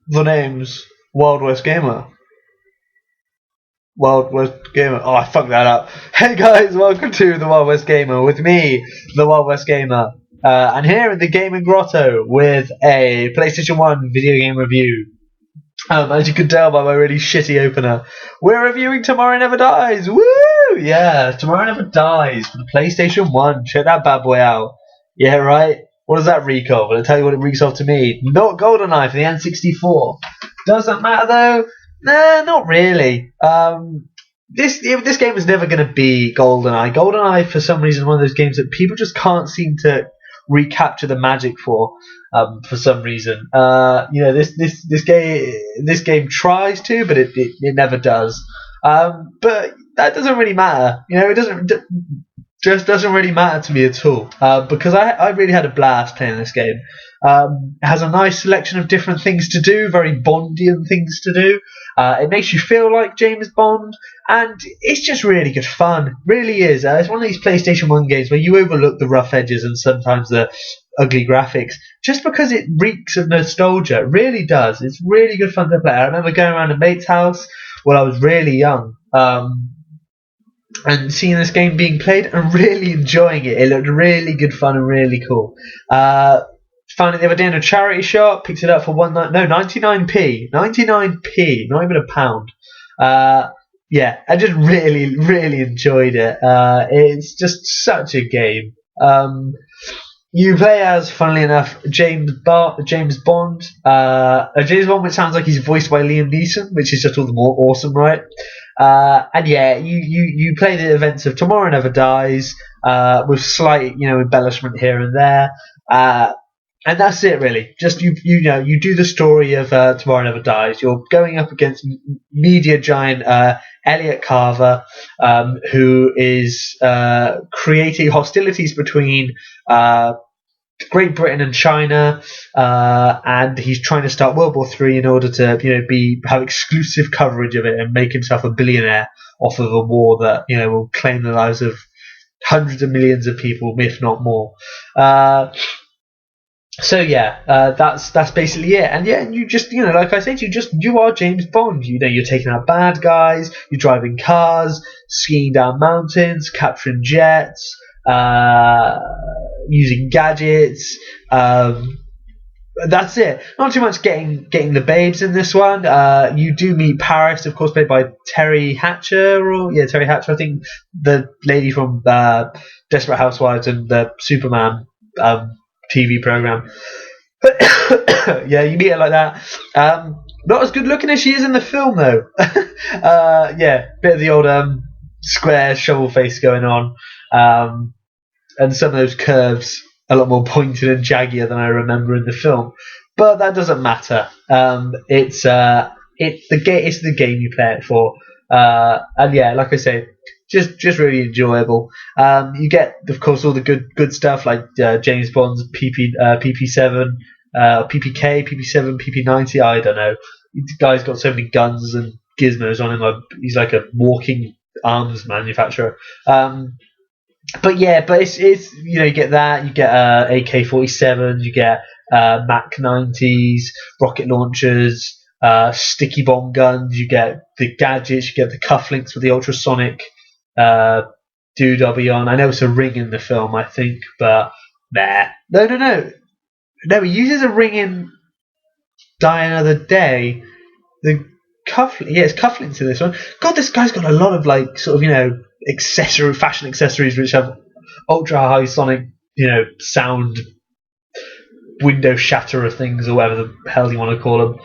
The name's Wild West Gamer. Wild West Gamer. Oh, I fucked that up. Hey guys, welcome to the Wild West Gamer with me, the Wild West Gamer. And here in the Gaming Grotto with a PlayStation 1 video game review. As you can tell by my really shitty opener, we're reviewing Tomorrow Never Dies. Woo! Yeah, Tomorrow Never Dies for the PlayStation 1. Check that bad boy out. Yeah, right? What does that reek of? I'll tell you what it reeks of to me. Not GoldenEye for the N64. Does that matter though? Nah, not really. This game is never going to be GoldenEye. GoldenEye, for some reason, is one of those games that people just can't seem to recapture the magic for some reason. This game tries to, but it never does. But that doesn't really matter. It doesn't really matter to me at all because I really had a blast playing this game. It has a nice selection of different things to do, very Bondian things to do. It makes you feel like James Bond, and it's just really good fun. Really is. It's one of these PlayStation 1 games where you overlook the rough edges and sometimes the ugly graphics just because it reeks of nostalgia. It really does. It's really good fun to play. I remember going around a mate's house when I was really young. And seeing this game being played and really enjoying it. It looked really good fun and really cool. Found it the other day in a charity shop, picked it up for 99p. 99p, not even a pound. Yeah, I just really, really enjoyed it. It's just such a game. You play as, funnily enough, James Bond. A James Bond which sounds like he's voiced by Liam Neeson, which is just all the more awesome, right? And yeah, you play the events of Tomorrow Never Dies with slight, embellishment here and there. And that's it, really. Just you do the story of Tomorrow Never Dies. You're going up against media giant Elliot Carver, who is creating hostilities between Great Britain and China, and he's trying to start World War III in order to have exclusive coverage of it and make himself a billionaire off of a war that will claim the lives of hundreds of millions of people, if not more. So yeah, that's basically it. And yeah, you just like I said, you are James Bond. You're taking out bad guys, you're driving cars, skiing down mountains, capturing jets, using gadgets. That's it. Not too much getting the babes in this one. You do meet Paris, of course, played by Terry Hatcher, Terry Hatcher. I think the lady from Desperate Housewives and the Superman TV program. Yeah, you meet her like that. Not as good looking as she is in the film, though. Yeah, bit of the old square shovel face going on, and some of those curves a lot more pointed and jaggier than I remember in the film. But that doesn't matter. It's the game you play it for, and yeah, like I say, just really enjoyable. You get, of course, all the good stuff like James Bond's PP7, PPK, PP7, PP90. I don't know. The guy's got so many guns and gizmos on him. He's like a walking arms manufacturer. But it's you get that, you get AK-47s, you get Mac 90s, rocket launchers, sticky bomb guns, you get the gadgets, you get the cufflinks with the ultrasonic doodobby on. I know it's a ring in the film, I think, but nah. No, he uses a ring in Die Another Day. The it's cufflinks in this one. God, this guy's got a lot of fashion accessories which have ultra high sonic, sound window shatterer things or whatever the hell you want to call them.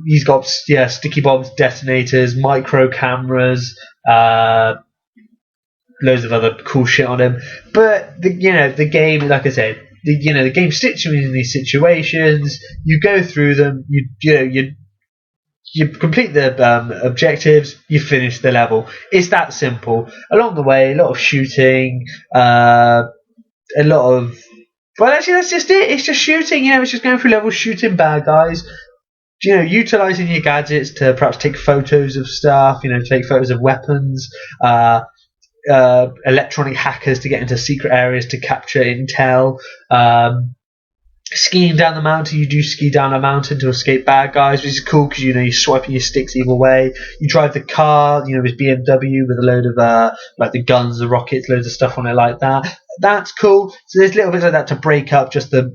He's got sticky bombs, detonators, micro cameras, loads of other cool shit on him. But the game, like I said, the game sticks you in these situations. You go through them. You complete the objectives, you finish the level. It's that simple. Along the way, a lot of shooting, a lot of... Well, actually, that's just it. It's just shooting. It's just going through levels, shooting bad guys. Utilising your gadgets to perhaps take photos of stuff, take photos of weapons, electronic hackers to get into secret areas to capture intel, skiing down the mountain, you do ski down a mountain to escape bad guys, which is cool because you're swiping your sticks either way. You drive the car, with BMW with a load of like the guns, the rockets, loads of stuff on it like that. That's cool. So there's little bits like that to break up just the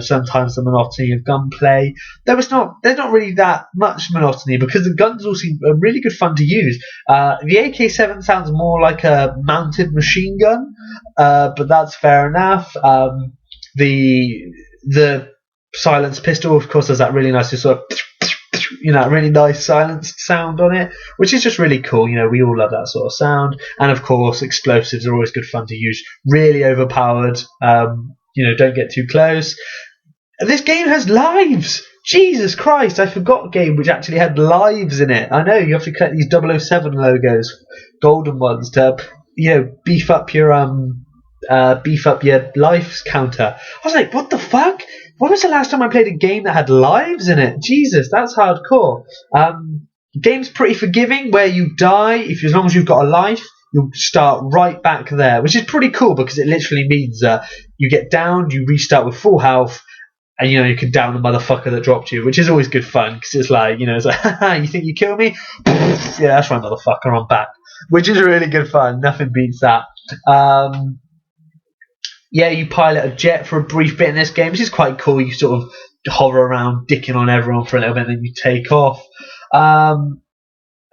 sometimes the monotony of gunplay. There's not really that much monotony because the guns all seem really good fun to use. The AK-7 sounds more like a mounted machine gun, but that's fair enough. The silenced pistol, of course, has that really nice sort of really nice silenced sound on it, which is just really cool. We all love that sort of sound. And of course, explosives are always good fun to use. Really overpowered. Don't get too close. This game has lives. Jesus Christ, I forgot a game which actually had lives in it. I know you have to collect these 007 logos, golden ones, to beef up your life counter. I was like, what the fuck? When was the last time I played a game that had lives in it? Jesus, that's hardcore. Game's pretty forgiving. Where you die, as long as you've got a life, you'll start right back there, which is pretty cool because it literally means you get downed, you restart with full health, and you can down the motherfucker that dropped you, which is always good fun because it's like, it's like, haha, you think you kill me? Yeah, that's right, motherfucker, I'm back. Which is really good fun. Nothing beats that. Yeah, you pilot a jet for a brief bit in this game, which is quite cool. You sort of hover around, dicking on everyone for a little bit, and then you take off. And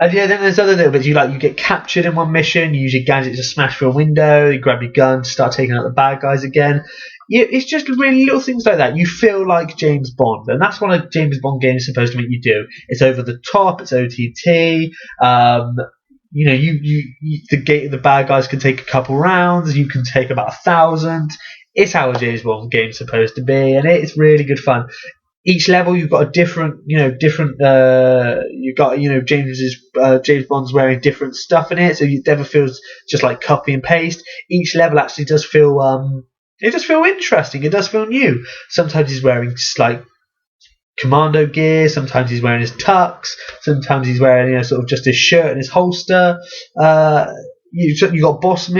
yeah, then there's other little bits. You get captured in one mission. You use your gadget to smash through a window. You grab your gun to start taking out the bad guys again. It's just really little things like that. You feel like James Bond, and that's what a James Bond game is supposed to make you do. It's over the top. It's OTT. The bad guys can take a couple rounds. You can take about 1,000. It's how a James Bond game's supposed to be, and it's really good fun. Each level you've got a different. You've got James Bond's wearing different stuff in it, so it never feels just like copy and paste. Each level actually does feel it does feel interesting. It does feel new. Sometimes he's wearing like commando gear, sometimes he's wearing his tux, sometimes he's wearing sort of just his shirt and his holster. You got boss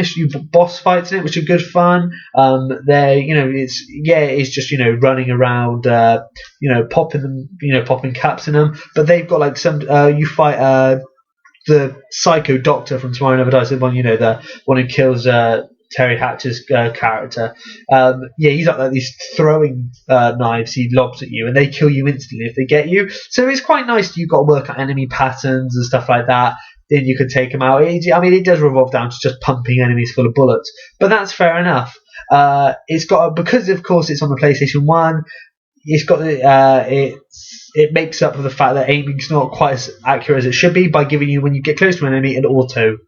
fights in it, which are good fun. It's just running around, popping them, popping caps in them. But they've got like some you fight the psycho doctor from Tomorrow Never Dies, the one who kills Terry Hatcher's character. He's got like these throwing knives he lobs at you, and they kill you instantly if they get you. So it's quite nice. You've got to work out enemy patterns and stuff like that. Then you can take them out. It does revolve down to just pumping enemies full of bullets, but that's fair enough. Because of course it's on the PlayStation 1. It makes up for the fact that aiming's not quite as accurate as it should be by giving you, when you get close to an enemy, an auto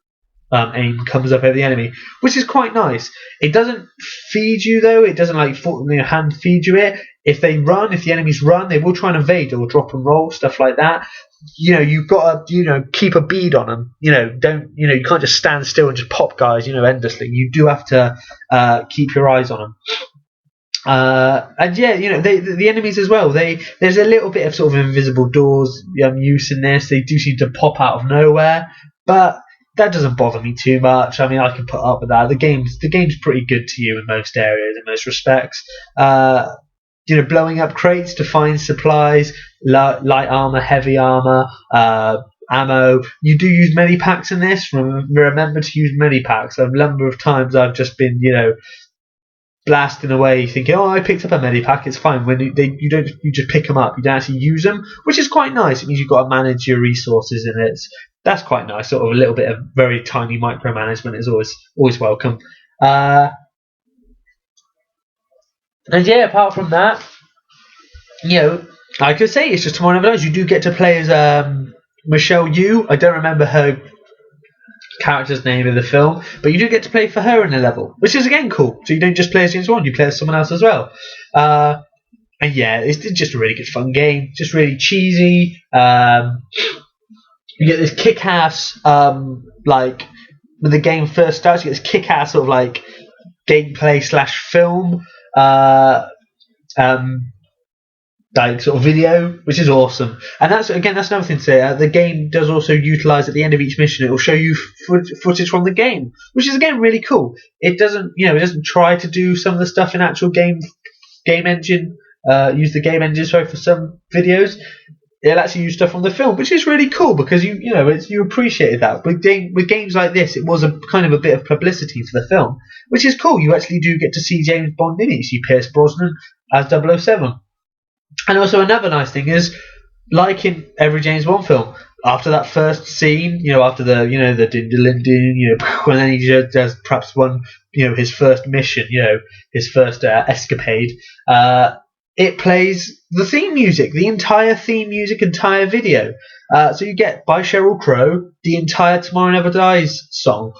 aim comes up over the enemy, which is quite nice. It doesn't feed you though. It doesn't hand feed you it. If the enemies run, they will try and evade or drop and roll, stuff like that. You've got to keep a bead on them. You can't just stand still and just pop guys endlessly. You do have to keep your eyes on them. The enemies as well. There's a little bit of sort of invisible doors use in this. They do seem to pop out of nowhere, but that doesn't bother me too much. I mean, I can put up with that. The game's pretty good to you in most areas, in most respects. Blowing up crates to find supplies, light armor, heavy armor, ammo. You do use medipacks in this. Remember to use medipacks. A number of times I've just been, blasting away thinking, oh, I picked up a medipack, it's fine. When you just pick them up, you don't actually use them, which is quite nice. It means you've got to manage your resources in it. That's quite nice. Sort of a little bit of very tiny micromanagement is always welcome. And apart from that, I could say it's just Tomorrow Never Dies. You do get to play as Michelle Yeoh. I don't remember her character's name in the film, but you do get to play for her in the level, which is again cool. So you don't just play as James Bond, you play as someone else as well. And yeah, it's just a really good fun game, just really cheesy. You get this kick-ass, like when the game first starts, you get this kick-ass sort of like gameplay / film, like sort of video, which is awesome. And that's another thing to say. The game does also utilize at the end of each mission, it will show you footage from the game, which is again really cool. It doesn't try to do some of the stuff in actual game engine use the game engine for some videos. It'll actually use stuff from the film, which is really cool because you appreciated that. With games like this, it was a kind of a bit of publicity for the film, which is cool. You actually do get to see James Bond in it. You see Pierce Brosnan as 007. And also another nice thing is, like in every James Bond film, after that first scene, after the and then he does perhaps his first mission, his first escapade, it plays the theme music, the entire theme music, entire video. So you get, by Sheryl Crow, the entire Tomorrow Never Dies song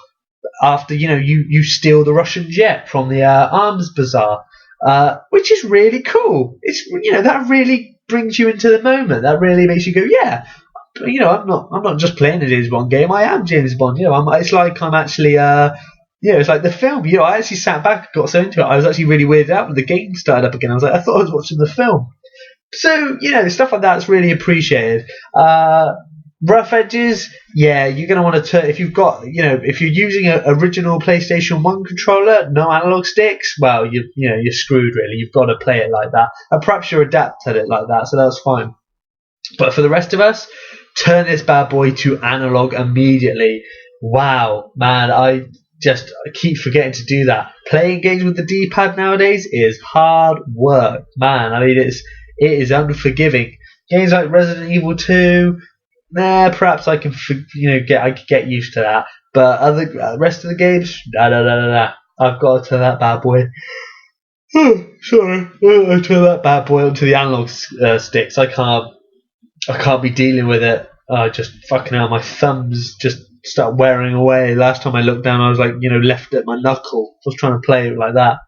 after, you steal the Russian jet from the arms bazaar, which is really cool. It's, that really brings you into the moment. That really makes you go, yeah, I'm not just playing a James Bond game. I am James Bond. It's like I'm actually, it's like the film. I actually sat back, got so into it. I was actually really weirded out when the game started up again. I thought I was watching the film. So, stuff like that's really appreciated. Rough edges, yeah, you're going to want to turn, if you've got, if you're using an original PlayStation 1 controller, no analog sticks, well, you're screwed really. You've got to play it like that. And perhaps you're adapted it like that, so that's fine. But for the rest of us, turn this bad boy to analog immediately. Wow, man, I keep forgetting to do that. Playing games with the D-pad nowadays is hard work, man. I mean, it is unforgiving. Games like Resident Evil 2, perhaps I can I could get used to that. But other rest of the games, I've got to turn that bad boy. I turn that bad boy onto the analog sticks. I can't be dealing with it. Just fucking hell, my thumbs just start wearing away. Last time I looked down, I was like, left at my knuckle. I was trying to play it like that.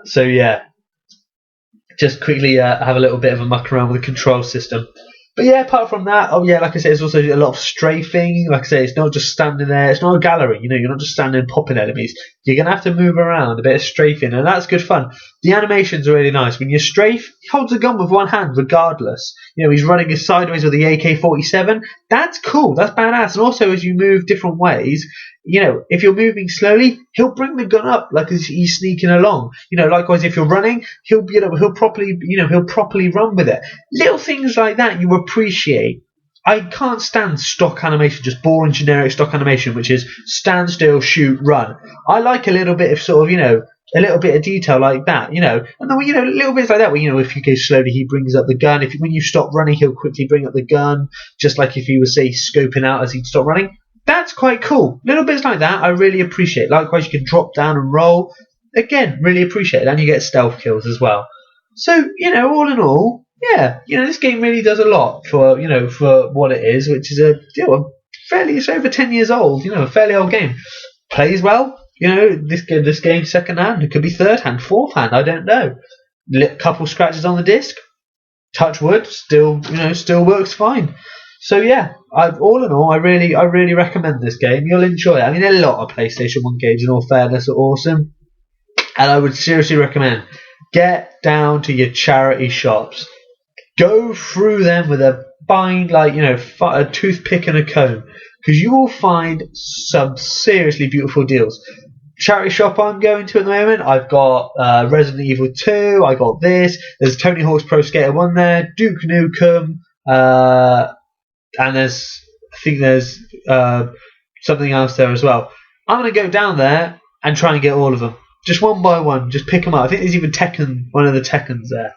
So yeah, just quickly have a little bit of a muck around with the control system. But yeah, apart from that, like I said, there's also a lot of strafing. Like I say, it's not just standing there. It's not a gallery. You're not just standing and popping enemies. You're going to have to move around, a bit of strafing, and that's good fun. The animations are really nice. When you strafe, he holds a gun with one hand regardless. He's running sideways with the AK-47. That's cool. That's badass. And also, as you move different ways, if you're moving slowly, he'll bring the gun up like he's sneaking along. Likewise, if you're running, he'll properly run with it. Little things like that you appreciate. I can't stand stock animation, just boring generic stock animation, which is stand still, shoot, run. I like a little bit of sort of, a little bit of detail like that, and then, little bits like that where, if you go slowly, he brings up the gun. When you stop running, he'll quickly bring up the gun, just like if he was, say, scoping out as he'd stop running. That's quite cool. Little bits like that I really appreciate. Likewise, you can drop down and roll. Again, really appreciate it. And you get stealth kills as well. So, all in all, yeah, this game really does a lot for what it is, which is it's over 10 years old, a fairly old game. Plays well. This game second hand. It could be third hand, fourth hand, I don't know. Couple scratches on the disc. Touch wood, still works fine. So yeah, all in all, I really recommend this game. You'll enjoy it. I mean, a lot of PlayStation 1 games, in all fairness, are awesome, and I would seriously recommend get down to your charity shops, go through them with a a toothpick and a comb, because you will find some seriously beautiful deals. Charity shop I'm going to at the moment, I've got Resident Evil 2. I got this. There's Tony Hawk's Pro Skater 1 there, Duke Nukem. And there's something else there as well. I'm going to go down there and try and get all of them. Just one by one. Just pick them up. I think there's even one of the Tekkens there.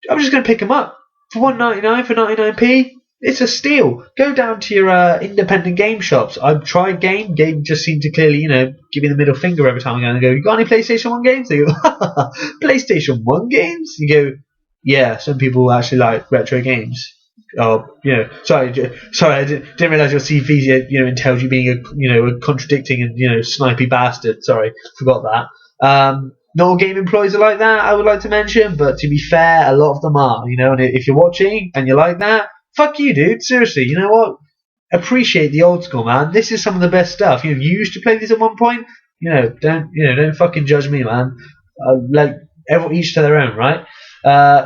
I'm just going to pick them up. For $1.99, for 99p, it's a steal. Go down to your independent game shops. I've tried Game. Game just seemed to clearly, give me the middle finger every time I go and go, you got any PlayStation 1 games? They go, PlayStation 1 games? You go, yeah, some people actually like retro games. Oh, sorry, I didn't realise your CV, entails you being a contradicting and, snipey bastard. Sorry, forgot that. Not all game employees are like that, I would like to mention, but to be fair, a lot of them are, and if you're watching and you like that, fuck you, dude. Seriously, you know what? Appreciate the old school, man. This is some of the best stuff. You used to play this at one point. Don't fucking judge me, man. Each to their own, right?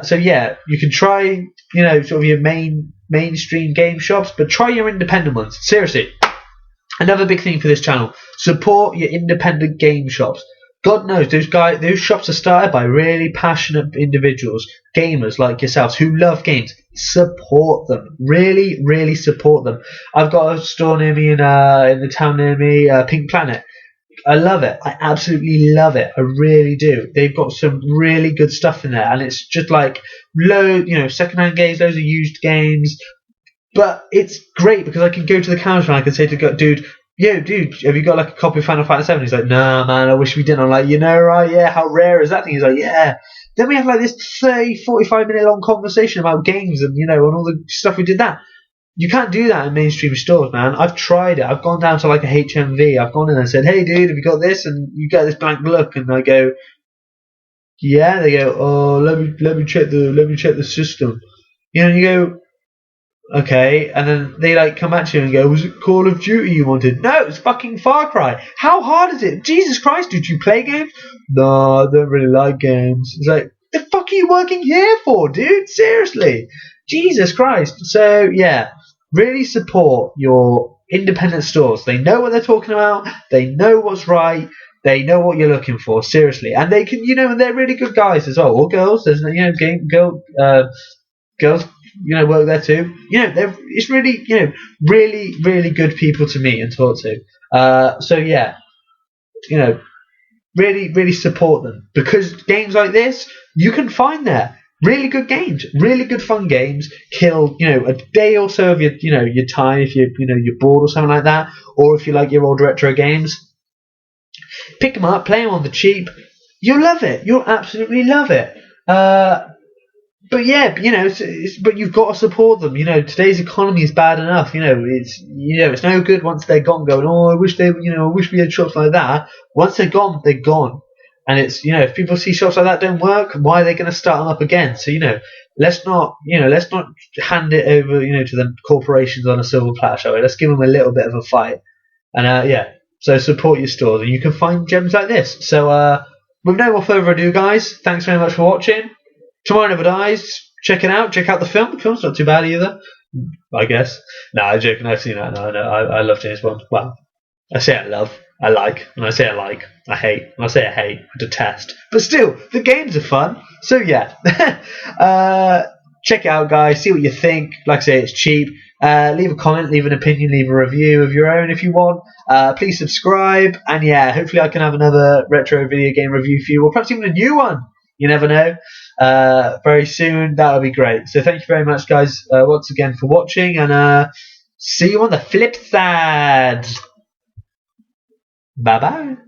So yeah, you can try, sort of your mainstream game shops, but try your independent ones. Seriously, another big thing for this channel: support your independent game shops. God knows those shops are started by really passionate individuals, gamers like yourselves who love games. Support them, really, really support them. I've got a store near me in the town near me, Pink Planet. I love it. I absolutely love it. I really do. They've got some really good stuff in there, and it's just like secondhand games, loads of used games. But it's great because I can go to the counter and I can say to dude, have you got like a copy of Final Fantasy 7? He's like, nah, man, I wish we didn't. I'm like, right, yeah, how rare is that thing? He's like, yeah. Then we have like this 30, 45-minute long conversation about games and, and all the stuff we did that. You can't do that in mainstream stores, man. I've tried it. I've gone down to like a HMV. I've gone in and said, hey, dude, have you got this? And you get this blank look, and I go, yeah. They go, oh, let me check the system. You go, okay, and then they like come at you and go, was it Call of Duty you wanted? No, it's fucking Far Cry. How hard is it? Jesus Christ, did you play games? No, I don't really like games. It's like, the fuck are you working here for, dude? Seriously. Jesus Christ. So, yeah, really support your independent stores. They know what they're talking about. They know what's right. They know what you're looking for, seriously. And they can, and they're really good guys as well. Or girls. There's, girls, work there too. It's really, really, really good people to meet and talk to. So yeah, really, really support them because games like this you can find there. Really good games, really good fun games. Kill, a day or so of your time if you're bored or something like that, or if you like your old retro games. Pick them up, play them on the cheap. You'll love it. You'll absolutely love it. But yeah, but you've got to support them. Today's economy is bad enough. It's no good once they're gone. Going, oh, I wish we had shops like that. Once they're gone, they're gone. And it's if people see shops like that don't work, why are they going to start them up again? So let's not hand it over to the corporations on a silver platter, shall we? Let's give them a little bit of a fight. And so support your stores, and you can find gems like this. So with no more further ado, guys, thanks very much for watching. Tomorrow Never Dies. Check it out. Check out the film. The film's not too bad either, I guess. No, I'm joking. I've seen that. No, I love James Bond. Well, I say I love. I like. When I say I like, I hate. When I say I hate, I detest. But still, the games are fun. So yeah. Check it out, guys. See what you think. Like I say, it's cheap. Leave a comment, leave an opinion, leave a review of your own if you want. Please subscribe. And yeah, hopefully I can have another retro video game review for you, or perhaps even a new one. You never know. Very soon. That would be great. So thank you very much, guys, once again for watching, and see you on the flip side. Bye bye.